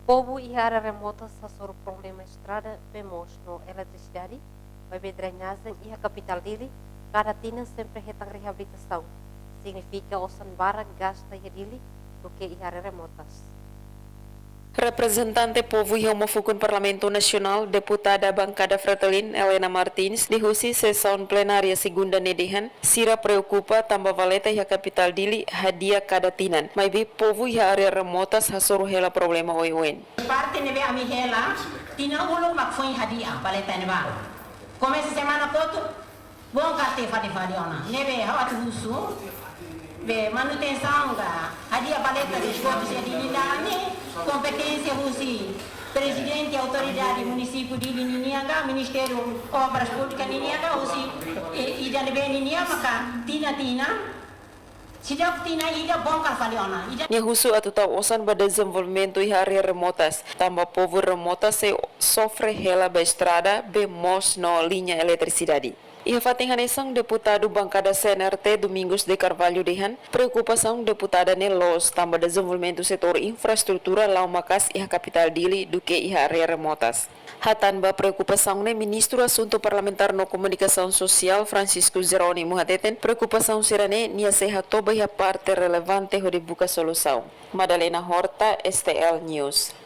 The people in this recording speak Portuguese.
Povo e área remota sobre o problema estrada vemos no eletricidade, vai ver drenagem e a capital dele, cada tina sempre retang reabilitação. Significa osan bara gasta e dele do que e área remotas. Representante Povo e Homofukun Parlamento Nasional, Deputada Bancada Fretilin, Helena Martins, dihusi sessão plenária segunda nedihan, sira preocupa tambah valeta e a capital dili hadia cada tinan. Mas bi Povo e área remotas hasuru hela problema oiwen. Parte neve ami hela, tina ulung makfui hadia valeta neva. Começa semana todo, bom karte fadi ona. Neve hawat husu, be manutenção ga hadia valeta de esgoto se dinidane, competência husi. Presidente e autoridade município de Ninianga, Ministério Obras Públicas Ninianga, husi e já neve Ninianga maka tina Sidak tina ida bongkar faliona. Nya husu atu tau osan ba desenvolvimento e área remotas, tambah Povo remotas se sofre hela ba estrada be mos no linha eletricidade. Ia fatinhanesang deputado bancada CNRT Domingos de Carvalho dehan preocupação deputada nelos tambah desenvolvimento setor infraestrutura lau makas iha capital dili do que iha área remotas. Hatan ba preocupação ne Ministro Assunto Parlamentar no Comunicação Social Francisco Jerônimo Hateten preocupação serane nia seha toba iha parte relevante ho dibuka solução. Madalena Horta, STL News.